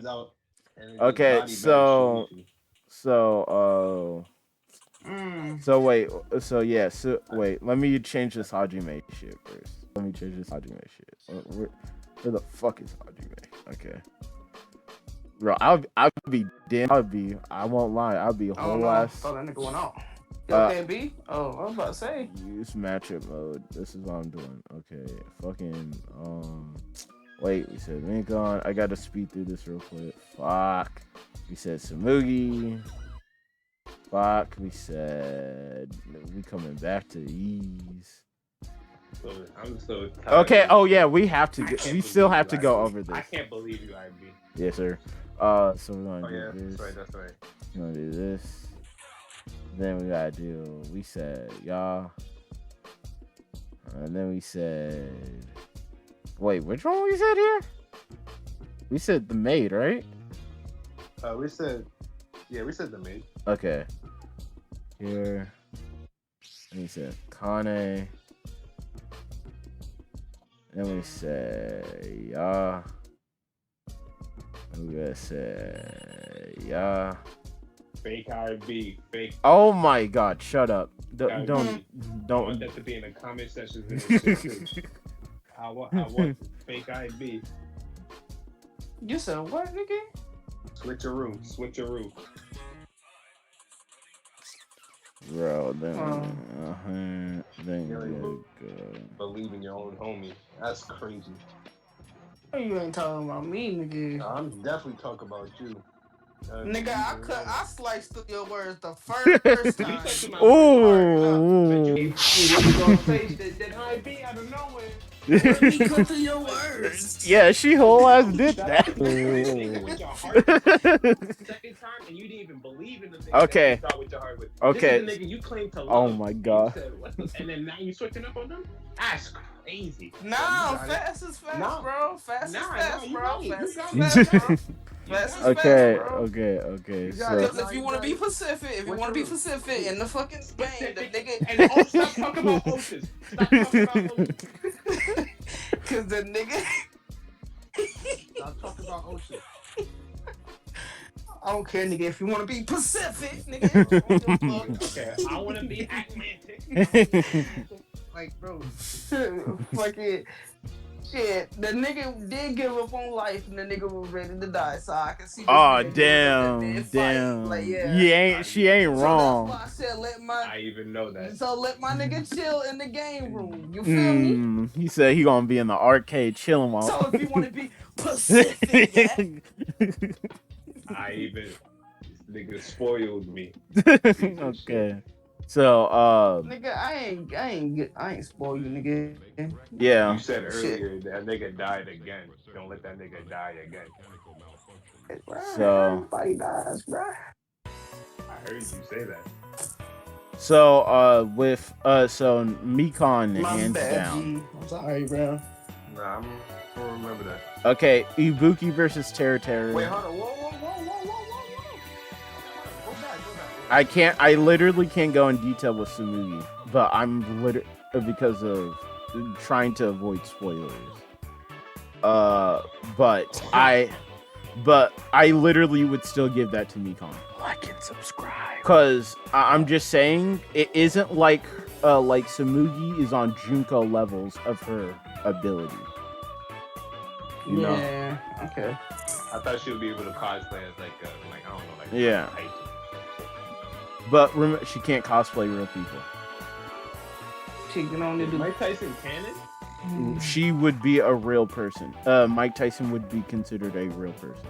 comes out and it just Okay, body bag so Shuichi. so so wait, so yeah, so Uh, wait, let me change this Hajime shit first. Let me change this Hajime shit. Where the fuck is Hajime? Okay. Bro, I'll be damn. I won't lie. I'll be a I don't whole know. ass. Thought that nigga went out. You Uh, okay, B? Oh, I was about to say. use matchup mode. This is what I'm doing. Okay, fucking wait. We said Lincoln. I gotta speed through this real quick. Fuck. We said Samugi. Fuck. We said we coming back to these. So I'm so tired. Okay. Oh yeah, we have to. I can't We still believe have you, to go IB. over this. I can't believe you, IB. Yes, sir. So we're gonna Oh do yeah, this. that's right. That's right. We're gonna do this. Then we gotta do. We said y'all. And then we said. Wait, which one we said here? We said the maid, right? We said, yeah, we said the maid. Okay. Here. And we said Kane. Then we say y'all. And we gotta say y'all. Fake IB. Fake. Oh my god, shut up. IB. Don't I want don't that to be in the comment section. In the shit too. I want fake IB. You said what, nigga? Switcheroo. Switcheroo. Bro, then You good. believe in your own homie. That's crazy. Oh, you ain't talking about me, nigga. I'm definitely talking about you. Nigga, I sliced through your words the first You time. touching my Ooh. But you was gonna say that IB out of nowhere. Let me cut through your words. Yeah, she whole ass did Shut that. up. Nigga with your heart. Second time and you didn't even believe in the nigga Okay. that you thought with your heart. Okay. This is the nigga you claim to love. Oh my and god. you said, what the, and then now you switching up on them? That's crazy. Nah, fast is fast, Nah. bro. Fast is fast, you bro. right. Fast You is got fast, bro. it. Fast is Okay, fast, bro. okay. You got So it. Because if you want to be Pacific, in the fucking game, the nigga. And oh, stop talking about Otis. Stop talking about Otis. Because the nigga. Stop talking about Otis. I don't care, nigga. If you want to be Pacific, nigga. Okay, I want to be Atlantic. Like, bro. Fucking. Shit, the nigga did give up on life and the nigga was ready to die, so I can see. oh damn. Like, She ain't so wrong. that's why I said I even know that. So let my nigga chill in the game room. You feel me? He said he gonna be in the arcade chilling while. So if you want to be Pacific, I even this nigga spoiled me. Okay. So nigga, I ain't spoil you, nigga. yeah. You said earlier that nigga died again. Don't let that nigga die again. So everybody dies, bro. I heard you say that. so with so Mekon My hands bad, down. G. I'm sorry, bro. Nah, I don't remember that. Okay, Ibuki versus Terra Terra. Wait, hold on. Whoa. Go back. I literally can't go in detail with Sumugi, but I'm because of trying to avoid spoilers. But I literally would still give that to Mekon. Like and subscribe. Cause I'm just saying it isn't like Sumugi is on Junko levels of her ability. You know? Yeah. Okay. I thought she would be able to cosplay as like I don't know, like Yeah. Tyson. But she can't cosplay real people. She can only do. Mike Tyson canon? She would be a real person. Mike Tyson would be considered a real person.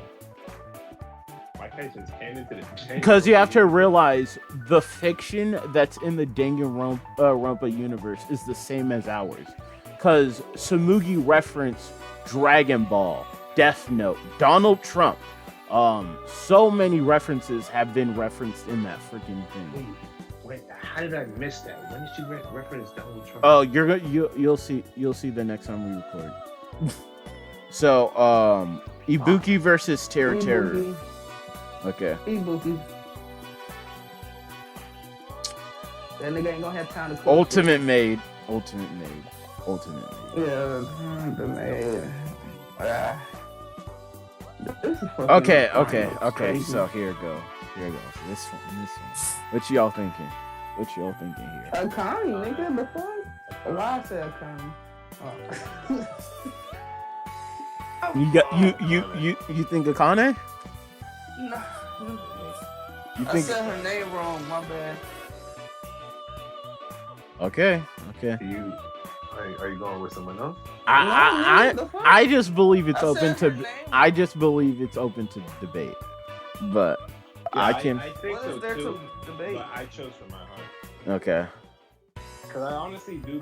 Mike Tyson's canon to the Because you have to realize the fiction that's in the Danganronpa universe is the same as ours. Because Sumugi referenced Dragon Ball, Death Note, Donald Trump. So many references have been referenced in that freaking thing. Wait, how did I miss that? When did she reference Donald Trump? Oh, you'll see the next time we record. So, Ibuki versus Terra Terra. Okay. Ibuki. That nigga ain't gonna have time to cook. Ultimate maid. Yeah, the maid. This is fucking Okay. crazy. So here it goes. This one. What y'all thinking? Here? Akane, nigga, the fuck? Why I say Akane? Oh. You think Akane? No. You I think? said her name wrong. My bad. Okay. Are you going with someone else? I just believe it's I open said her to. name. I just believe it's open to debate, but Yeah, I can. I think What so is there too. to debate? But I chose from my heart Okay. because I honestly do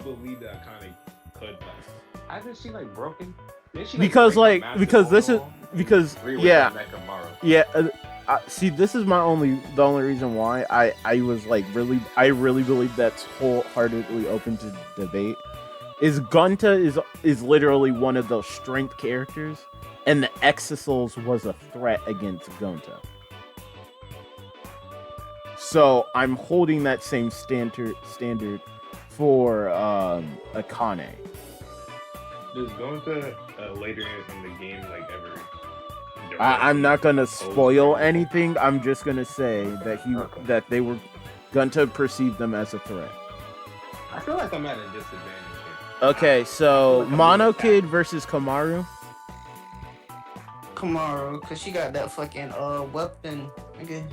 believe that Akane could. I think she like broken. Didn't she, Because break a like massive because this is overall? because Agree with yeah. that Nekomaru. Yeah, see, this is the only reason why I was like I really believe that's wholeheartedly open to debate. Is Gunta is literally one of those strength characters, and the Exisals was a threat against Gunta. So I'm holding that same standard for Akane. Does going to later in the game like ever? I'm not gonna spoil anything? anything. I'm just gonna say that Okay. that they were Gunta perceived them as a threat. I feel like I'm at a disadvantage here. Okay, so I feel like I'm Mono being Kid attacked. versus Kamaru. Kamaru, cause she got that fucking weapon. Okay.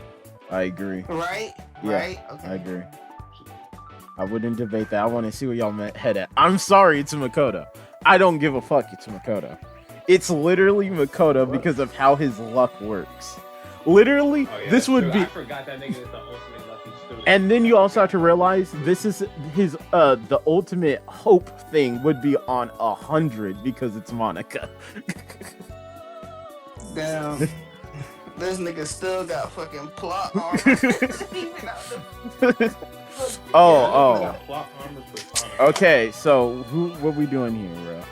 I agree. Right? Yeah, Right? Okay. I agree. I wouldn't debate that. I want to see where y'all head at. I'm sorry, it's Makoto. I don't give a fuck. It's Makoto. It's literally Makoto What? because of how his luck works. Literally, Oh, yeah, this that's would true. be. I forgot that nigga is the ultimate lucky student. And then you also have to realize this is his the ultimate hope thing would be on 100 because it's Monica. Damn. This nigga still got fucking plot armor. Oh. Plot armor persona. Okay, so what we doing here, bro?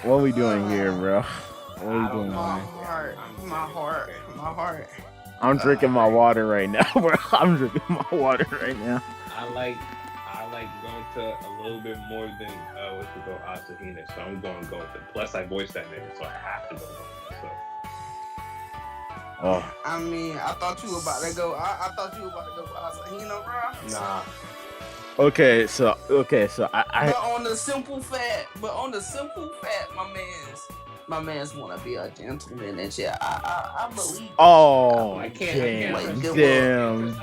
What we doing here, bro? What I we don't doing, know. My man? heart. My heart. My heart. I'm drinking my water right now, bro. I'm drinking my water right now. I like going to a little bit more than what's it called Asahina, so I'm going to. Plus, I voiced that nigga, so I have to go. So Oh, I mean, I thought you were about to go. I thought you were about to go for Asahina, bro. nah. okay, so I But on the simple fact, my man's wanna be a gentleman and shit. I believe. oh, I can't. damn.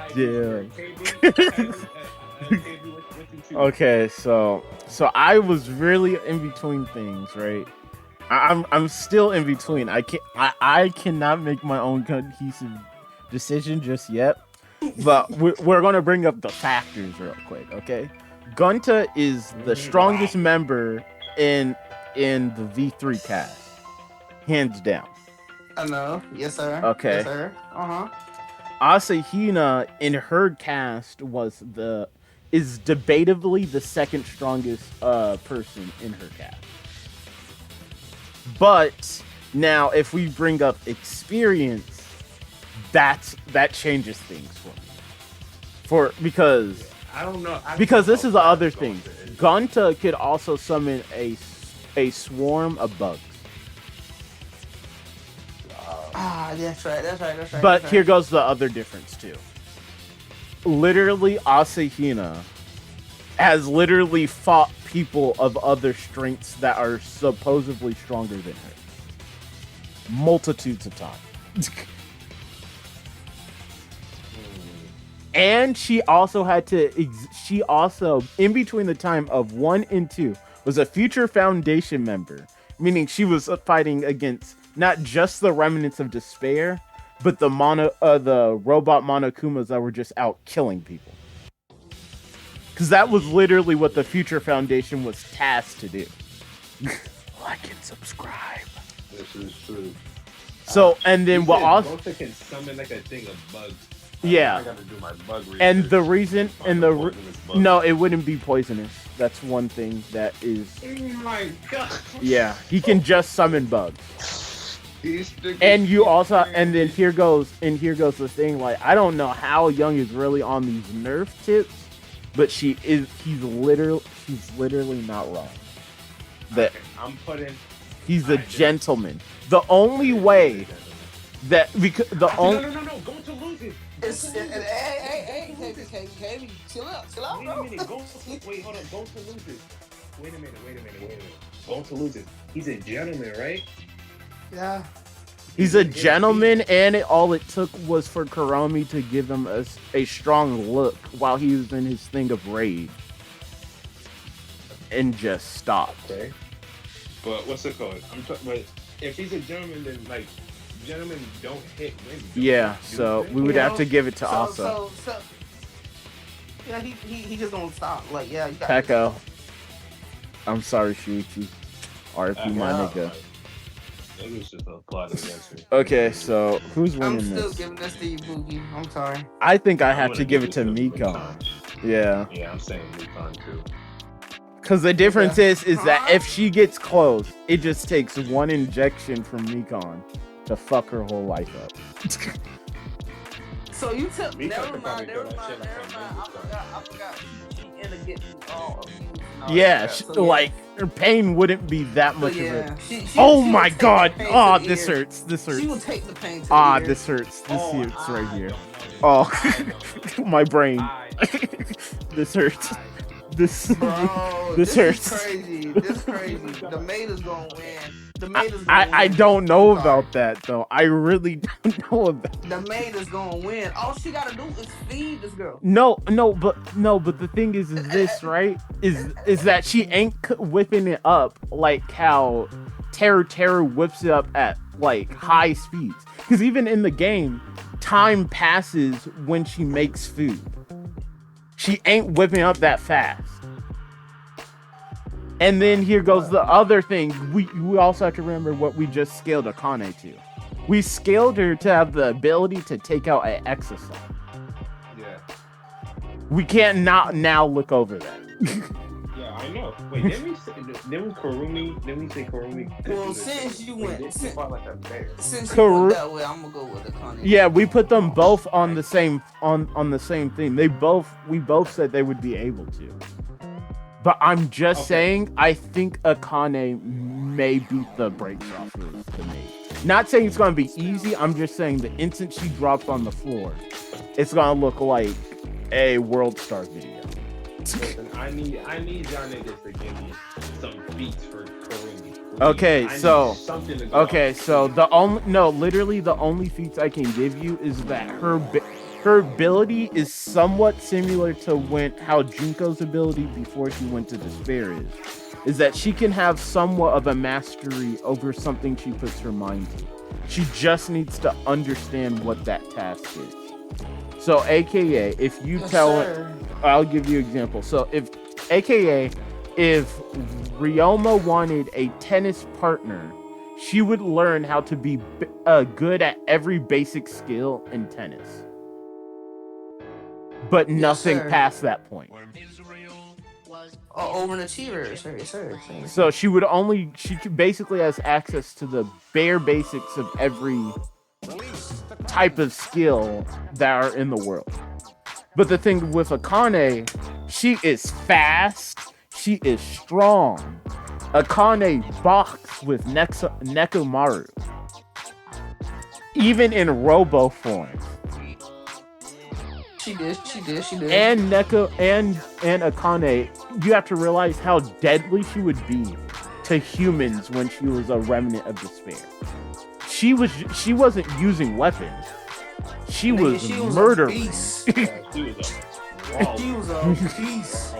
Okay, so I was really in between things, right? I'm still in between. I cannot make my own cohesive decision just yet. But we're gonna bring up the factors real quick, okay? Gunta is the strongest member in the V3 cast, hands down. I know. Yes, sir. Okay. Yes, sir. Asahina in her cast is debatably the second strongest person in her cast. But now, if we bring up experience, that changes things for me. Because I don't know. because this is the other thing. Gunta could also summon a swarm of bugs. That's right. But here goes the other difference too. Literally, Asahina has literally fought people of other strengths that are supposedly stronger than her. Multitudes of times. And she also had to, in between the time of 1 and 2, was a future Foundation member, meaning she was fighting against not just the remnants of despair, but the robot Monokumas that were just out killing people. Because that was literally what the Future Foundation was tasked to do. Like and subscribe. This is true. So, and then what also... Both can summon like a thing of bugs. Yeah. I gotta do my bug research. And the reason... Poisonous bugs. No, it wouldn't be poisonous. That's one thing that is... Oh my god. Yeah, he can just summon bugs. And you also... And then here goes the thing, like, I don't know how Young is really on these nerf tips, but he's literally not wrong. That Okay, I'm putting He's a gentleman. The only way that because the only No. Go to losing. Hey, KB, chill out, Wait a bro. minute. Wait, hold on. Go to losing. Wait a minute. Go to losing. He's a gentleman, right? Yeah. he's a gentleman, and all it took was for Kuromi to give him a strong look while he was in his thing of rage, and just stopped. Okay. But what's it called? But if he's a gentleman, then like gentlemen don't hit women. Yeah, so we would have to give it to Asa. So, yeah, he just gonna stop. Like, yeah, you got Peko. I'm sorry, Shuichi. RP, my nigga. Niggas just a plot against me. Okay, so who's winning I'm still this? giving this to you, Boogie. I'm sorry. I think I have I'm to gonna give it to Mikon. Yeah. Yeah, I'm saying Mikon too. Because the difference Okay. is that if she gets close, it just takes one injection from Mikon to fuck her whole life up. So you took. We Never could mind. probably throw that shit like I forgot. She ended up getting all abused. And all Yeah, that stuff. So, yeah. like her pain wouldn't be that So, much yeah. of it. She Oh would my take god! the pain Oh, to the this ear. hurts. This She would hurts. take the pain to Ah, the ear. this hurts. This hurts right here. Oh, Oh, my brain. This hurts. This. Bro, This hurts. Is crazy. This crazy. The maid is gonna win. The maid is gonna win. I don't know I'm sorry. about that though. I really don't know about. The maid is gonna win. All she gotta do is feed this girl. No, but the thing is this, right? Is that she ain't whipping it up like how Terror whips it up at like high speeds. Because even in the game, time passes when she makes food. She ain't whipping up that fast. And then here goes the other thing. We also have to remember what we just scaled Akane to. We scaled her to have the ability to take out an exosoul. Yeah. We can't not now look over that. Yeah, I know. Wait, didn't we say Kurumi? Didn't we say Kurumi? Well, since you went, They fought like a bear. since you Karu- went that way, I'm gonna go with the Kanye. Yeah, we put them both on the same on the same thing. We both said they would be able to. But I'm just saying, I think Akane may beat the brakes off of the maid. Not saying it's gonna be easy. I'm just saying the instant she drops on the floor, it's gonna look like a World Star video. Listen, I need y'all niggas to give me some beats for Kurumi. Please. Okay, I need so something to go okay, off. so literally the only feats I can give you is that her ability is somewhat similar to how Junko's ability before she went to despair is that she can have somewhat of a mastery over something she puts her mind to. She just needs to understand what that task is. So, AKA, if you tell her, I'll give you an example. So, if Ryoma wanted a tennis partner, she would learn how to be good at every basic skill in tennis. But nothing past that point. Over an achiever, sir. So she basically has access to the bare basics of every type of skill that are in the world. But the thing with Akane, she is fast, she is strong. Akane boxed with Nekomaru. Even in Robo form. She did. And Akane, you have to realize how deadly she would be to humans when she was a remnant of despair. She wasn't using weapons. She was murdering. She was a beast.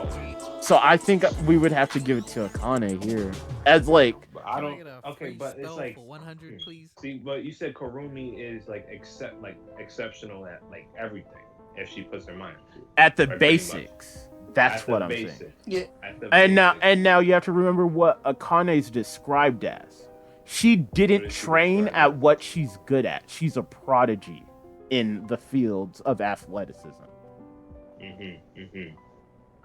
So I think we would have to give it to Akane here. As like I don't. Okay, but it's like 100, please. See, but you said Kurumi is like exceptional at like everything if she puts her mind to it. at the Right, basics. That's At what the I'm basic. saying. Yeah. At the And basic. now you have to remember what Akane's described as. She didn't What is she train described at as? what she's good at. She's a prodigy in the fields of athleticism.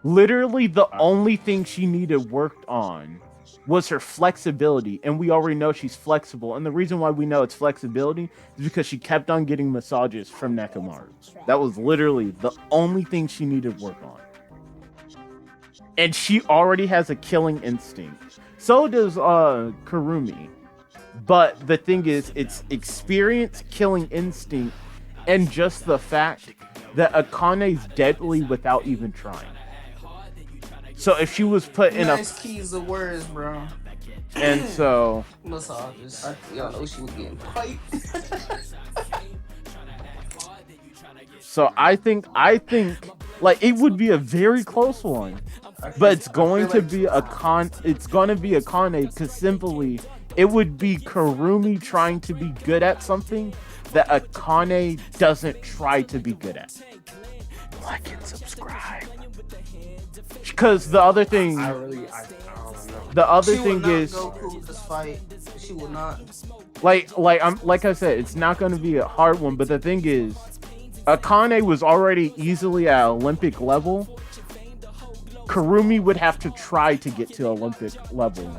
Literally, the only thing she needed worked on was her flexibility, and we already know she's flexible. And the reason why we know it's flexibility is because she kept on getting massages from Nekomaru. That was literally the only thing she needed work on. And she already has a killing instinct. So does Kurumi. But the thing is, it's experience, killing instinct, and just the fact that Akane's deadly without even trying. So if she was put in a... Nice keys of words, bro. And so... Massages. Y'all know she was getting piped. So I think like it would be a very close one, but it's going to be it's going to be Akane because simply it would be Kurumi trying to be good at something that Akane doesn't try to be good at. Like and subscribe. Because the other thing, I don't know. the other She will thing not is, go cool with this fight. She will not. like I said, it's not going to be a hard one. But the thing is, Akane was already easily at Olympic level. Kurumi would have to try to get to Olympic level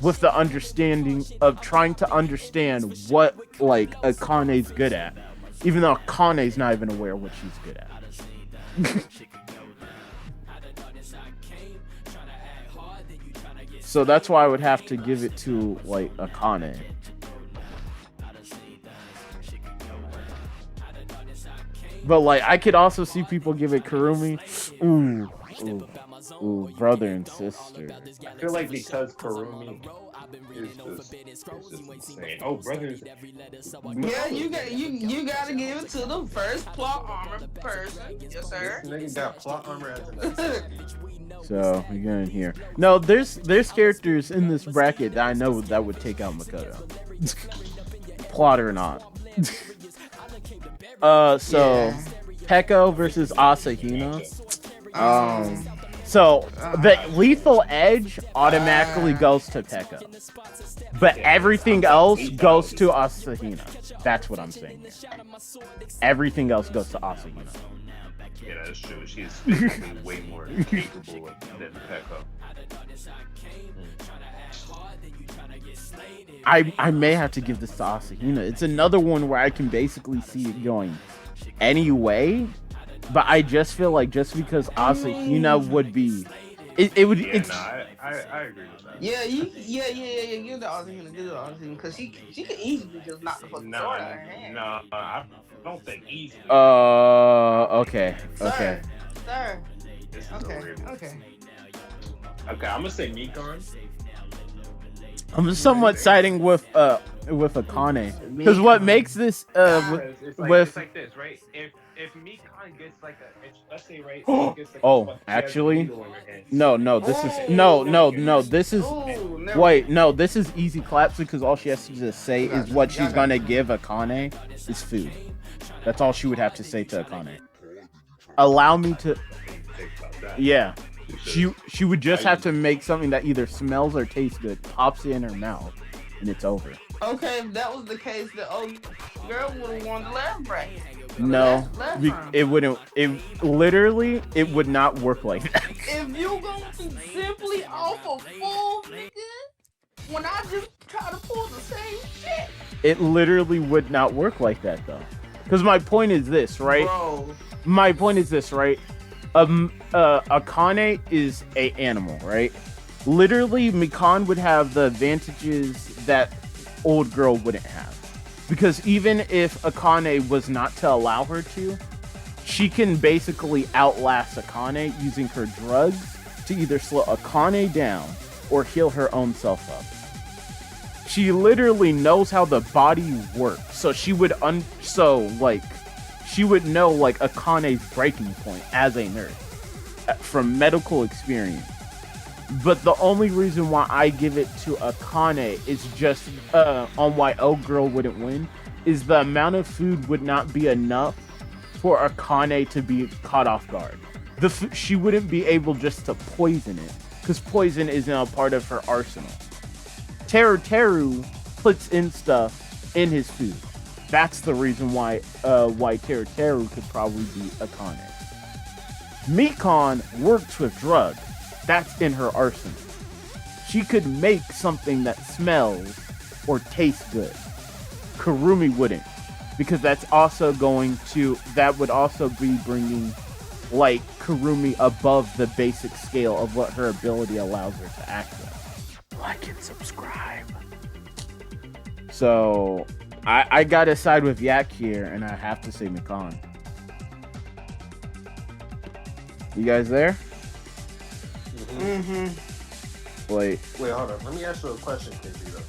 with the understanding of trying to understand what like Akane's good at, even though Akane's not even aware of what she's good at. So that's why I would have to give it to like Akane. But like I could also see people give it Kurumi. Ooh, brother and sister. I feel like because Kurumi is just insane. Oh, brothers. Yeah, you gotta give it to the first plot armor person. Yes, sir. This nigga got plot armor as an So we get in here. No, there's characters in this bracket that I know that would take out Makoto. Plot or not. So Peko versus Asahina. So the lethal edge automatically goes to Peko, but everything else goes to Asahina. That's what I'm saying. Everything else goes to Asahina. Yeah, that's true. She's physically way more capable than Peko. I may have to give this to Asahina. It's another one where I can basically see it going any way, but I just feel like just because Asahina would be, it would. Yeah, it's. no, I agree with that. Yeah, yeah. Give the Asahina, because she could easily just knock the fucking sword out of her hand. No, I don't think easy. Okay. Sir. This is Okay. weird. Okay. Okay, I'm gonna say Mikon. I'm somewhat siding with Akane because what makes this It's like this, right? If Mikon gets like let's say right, she gets like oh, she has a actually, needle in her hand. no, this is no, this is Ooh, never- wait, no, this is easy claps because all she has to just say is what she's gonna give Akane is food. That's all she would have to say to Akane. Allow me to, yeah. She would just have to make something that either smells or tastes good, pops it in her mouth, and it's over. Okay, if that was the case, the old girl would have won the last bracket. No, Last round. it wouldn't. It would not work like that. If you going to simply offer full nigga, when I just try to pull the same shit. It literally would not work like that though. Because my point is this, right? Bro. My point is this, right? Akane is a animal, right? Literally, Mikan would have the advantages that old girl wouldn't have. Because even if Akane was not to allow her to, she can basically outlast Akane using her drugs to either slow Akane down or heal her own self up. She literally knows how the body works, so she would she would know like Akane's breaking point as a nurse from medical experience. But the only reason why I give it to Akane is just on why old girl wouldn't win is the amount of food would not be enough for Akane to be caught off guard. She wouldn't be able just to poison it because poison isn't a part of her arsenal. Teru puts in stuff in his food. That's the reason why Teru could probably beat Akane. Mikon works with drugs. That's in her arsenal. She could make something that smells or tastes good. Kurumi wouldn't, because that would also be bringing like Kurumi above the basic scale of what her ability allows her to access. Like and subscribe. So, I gotta side with Yak here, and I have to say Mikan. You guys there? Mm-hmm. Wait, hold on. Let me ask you a question, KZ, though.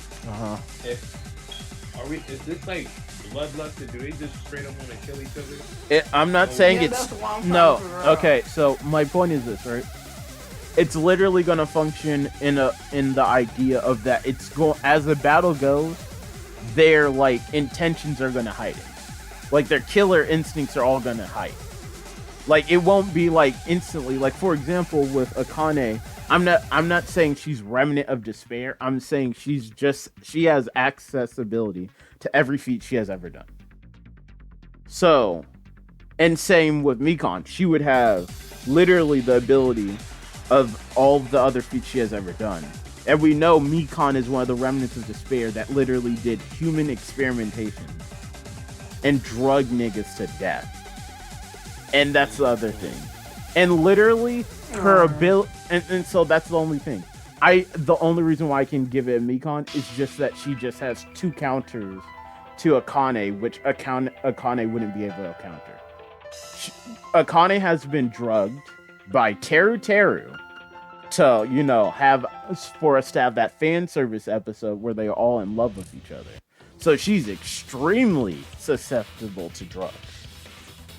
Is this like bloodlusted? Do they just straight up want to kill each other? I'm not saying Yeah, it's that's what I'm no. trying to figure out. Okay, so my point is this, right? It's literally gonna function in the idea of that it's going as the battle goes, their like intentions are gonna hide it. Like their killer instincts are all gonna hide. Like it won't be like instantly. Like for example, with Akane, I'm not saying she's remnant of despair. I'm saying she has accessibility to every feat she has ever done. So, and same with Mikan, she would have literally the ability of all the other feats she has ever done. And we know Mikan is one of the remnants of despair that literally did human experimentation and drug niggas to death. And that's the other thing. And literally her ability, and so that's the only thing. The only reason why I can give it a Mikan is just that she just has 2 counters to Akane, which Akane wouldn't be able to counter. Akane has been drugged by Teru to, you know, have for us to have that fan service episode where they're all in love with each other. So she's extremely susceptible to drugs,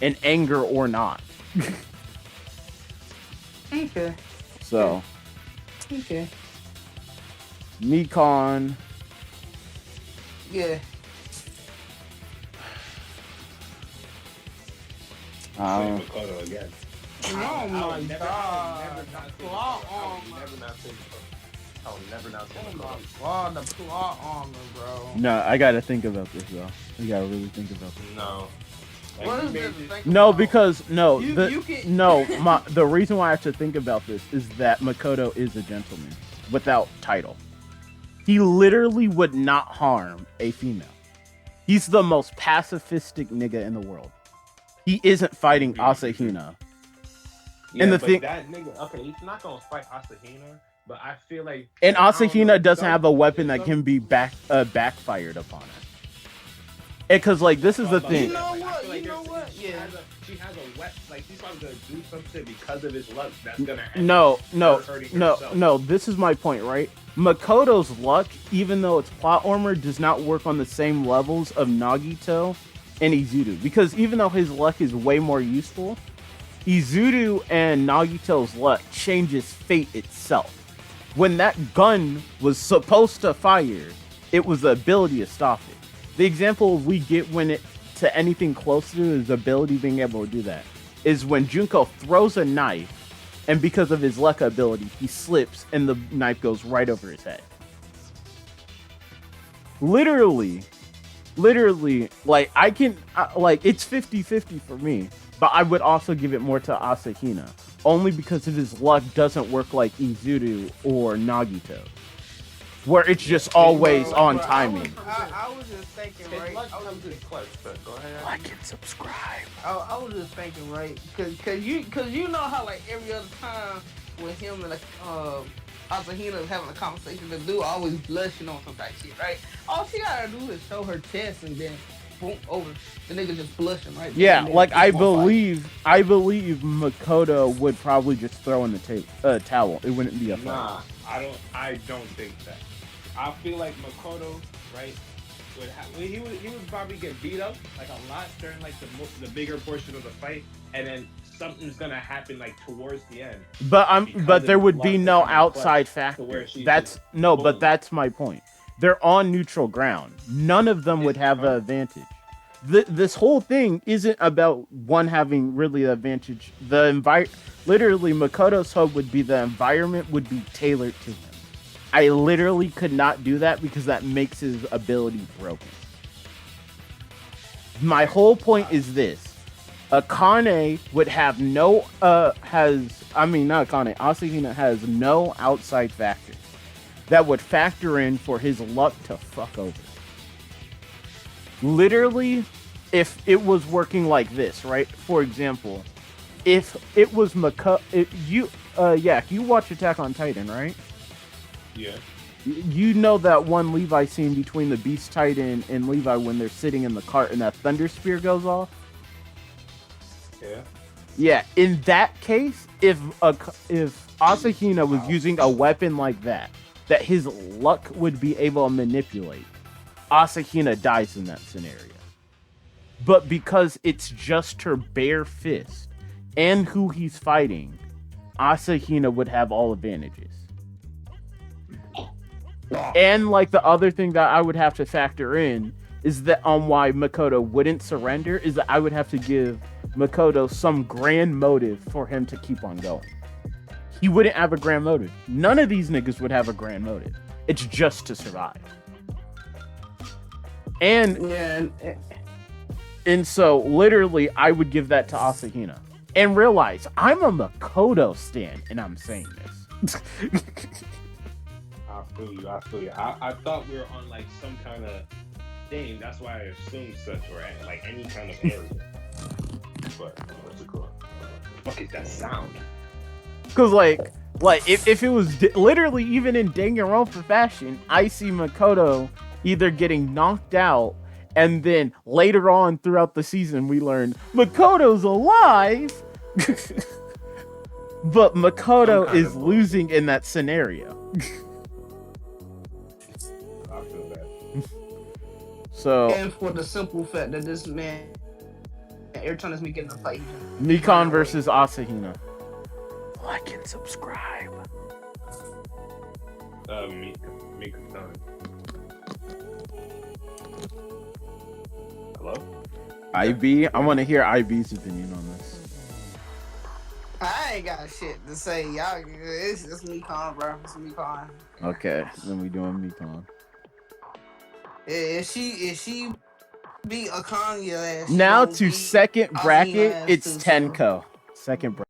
in anger or not. Okay. So, Okay. Mikan, Yeah. Say Makoto again. Oh my never god. not The say claw Makoto. I armor. would never not say Makoto. I would never not say Oh my Makoto. god, the claw armor, bro. no, I gotta think about this though. I gotta really think about this. No. Like, What you is made this? it- Think No, about? because no, You- the, you can- no, the reason why I have to think about this is that Makoto is a gentleman without title. He literally would not harm a female. He's the most pacifistic nigga in the world. He isn't fighting Asahina. Yeah, And the but thing- that nigga, okay, he's not gonna fight Asahina, but I feel like, And I don't know, Asahina doesn't some- have a weapon that some- can be backfired upon her. Because like this is the But thing. You know like, I what? feel like You know there's- what? She Yeah. has a wet, like he's probably gonna do some shit because of his luck. That's gonna end No, up hurting no, herself. no. This is my point, right? Makoto's luck, even though it's plot armor, does not work on the same levels of Nagito and Izudu. Because even though his luck is way more useful, Izudu and Nagito's luck changes fate itself. When that gun was supposed to fire, it was the ability to stop it. The example we get when it to anything close to his ability being able to do that is when Junko throws a knife, and because of his luck ability, he slips and the knife goes right over his head. Literally, like I can, like it's 50-50 for me, but I would also give it more to Asahina, only because of his luck doesn't work like Izudu or Nagito, where it's just always Bro, on bro, timing. I was just thinking, His right? luck I was comes in just, clutch, but go ahead. Like and subscribe. I was just thinking, right? Cause you know how like every other time with him and like Asahina is having a conversation, the dude always blushing on some type shit, right? All she gotta do is show her chest and then boom over. The nigga just blushing, right? Yeah, And then like just I won't fight. believe Makoto would probably just throw in the towel. It wouldn't be a fight. Nah, I don't think that. I feel like Makoto, right, he would probably get beat up like a lot during like the bigger portion of the fight, and then something's gonna happen like towards the end. But Because there of would his be luck no to come in outside clutch factor. to where she That's just no, boom. but that's my point. They're on neutral ground. None of them would It's have the hard. advantage. This whole thing isn't about one having really the advantage. Literally, Makoto's hub would be the environment would be tailored to him. I literally could not do that because that makes his ability broken. My whole point is this. Akane would have no, not Akane, Asahina has no outside factors that would factor in for his luck to fuck over. Literally, if it was working like this, right? For example, if it was you watch Attack on Titan, right? Yeah. You know that one Levi scene between the Beast Titan and Levi when they're sitting in the cart and that thunder spear goes off? Yeah. Yeah, in that case, if Asahina was using a weapon like that his luck would be able to manipulate, Asahina dies in that scenario. But because it's just her bare fist and who he's fighting, Asahina would have all advantages. And like the other thing that I would have to factor in is that on why Makoto wouldn't surrender is that I would have to give Makoto some grand motive for him to keep on going. He wouldn't have a grand motive. None of these niggas would have a grand motive. It's just to survive. And so literally I would give that to Asahina. And realize I'm a Makoto stan and I'm saying this. I feel you. I thought we were on like some kind of thing. That's why I assumed such or like any kind of area. But what's it called? What is that sound? Because like if it was literally even in Danganronpa fashion, I see Makoto either getting knocked out, and then later on throughout the season we learn Makoto's alive, but Makoto is losing in that scenario. I feel that. So and for the simple fact that this man, every time this me getting a fight, Mikon versus Asahina. Like and subscribe. Mikon. Hello? IB? I want to hear IB's opinion on this. I ain't got shit to say. Y'all, it's Mekon, bro. It's Mekon. Okay, then we doing Mikon. If she beat Akanya ass, Now to second bracket, it's Tenko. Tenko. Second bracket.